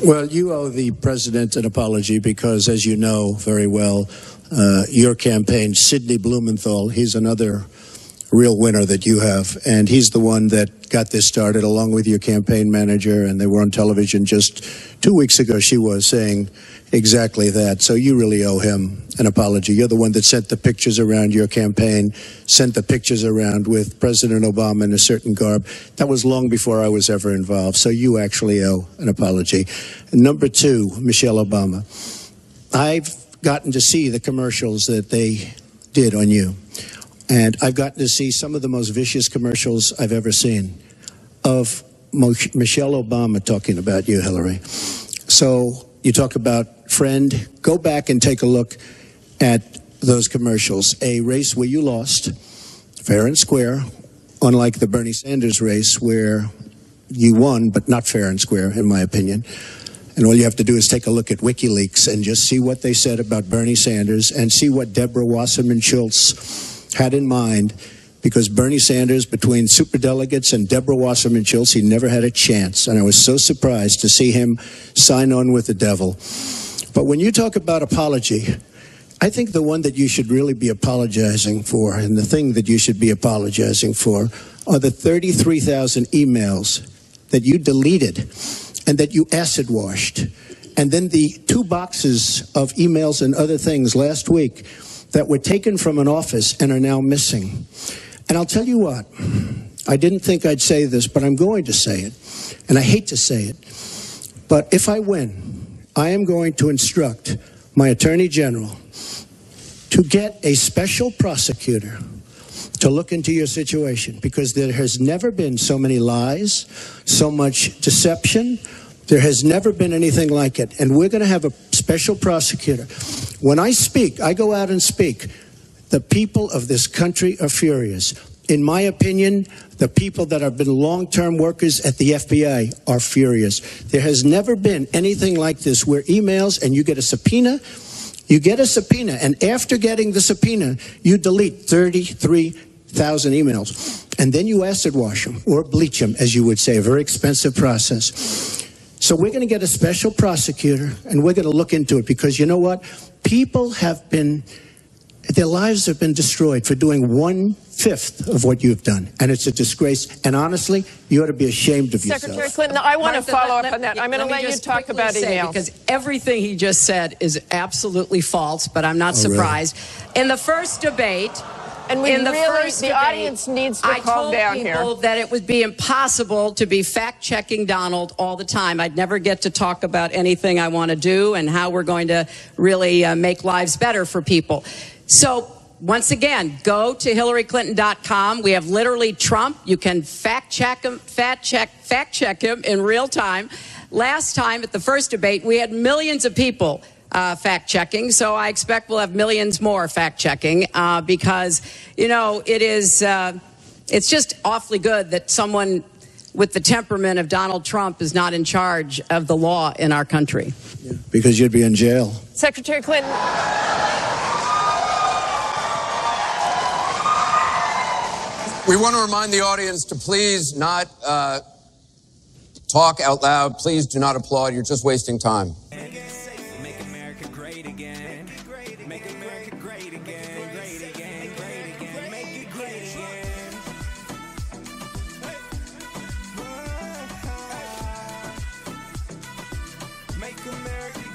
Well, you owe the president an apology because, as you know very well, your campaign, Sidney Blumenthal, he's another real winner that you have. And he's the one that got this started along with your campaign manager. And they were on television just 2 weeks ago. She was saying exactly that. So you really owe him an apology. You're the one that sent the pictures around your campaign, sent the pictures around with President Obama in a certain garb. That was long before I was ever involved. So you actually owe an apology. And number two, Michelle Obama. I've gotten to see the commercials that they did on you. And I've gotten to see some of the most vicious commercials I've ever seen of Michelle Obama talking about you, Hillary. So you talk about friend. Go back and take a look at those commercials. A race where you lost, fair and square, unlike the Bernie Sanders race where you won, but not fair and square, in my opinion. And all you have to do is take a look at WikiLeaks and just see what they said about Bernie Sanders and see what Deborah Wasserman Schultz had in mind, because Bernie Sanders, between superdelegates and Deborah Wasserman Schultz, he never had a chance. And I was so surprised to see him sign on with the devil. But when you talk about apology, I think the one that you should really be apologizing for, and the thing that you should be apologizing for, are the 33,000 emails that you deleted and that you acid washed. And then the 2 boxes of emails and other things last week that were taken from an office and are now missing. And I'll tell you what, I didn't think I'd say this, but I'm going to say it. And I hate to say it. But if I win, I am going to instruct my Attorney General to get a special prosecutor to look into your situation, because there has never been so many lies, so much deception. There has never been anything like it. And we're going to have a special prosecutor. When I speak, I go out and speak. The people of this country are furious. In my opinion, the people that have been long-term workers at the FBI are furious. There has never been anything like this, where emails and you get a subpoena, and after getting the subpoena, you delete 33,000 emails. And then you acid wash them, or bleach them, as you would say, a very expensive process. So we're going to get a special prosecutor, and we're going to look into it, because you know what? People have been, their lives have been destroyed for doing 1/5 of what you've done. And it's a disgrace. And honestly, you ought to be ashamed of yourself. Secretary Clinton, I want to follow up on that. I'm going to let you talk about email. Because everything he just said is absolutely false, but I'm not surprised. Really? In the first debate, and the audience needs to calm down here. I told people that it would be impossible to be fact-checking Donald all the time. I'd never get to talk about anything I want to do and how we're going to really make lives better for people. So, once again, go to HillaryClinton.com. We have literally Trump. You can fact check him in real time. Last time at the first debate, we had millions of people fact-checking, so I expect we'll have millions more fact-checking because, you know, it's just awfully good that someone with the temperament of Donald Trump is not in charge of the law in our country. Yeah, because you'd be in jail. Secretary Clinton. We want to remind the audience to please not talk out loud. Please do not applaud. You're just wasting time. Make America great again. Make America great again. Great again. Great again. Make it great again. Make America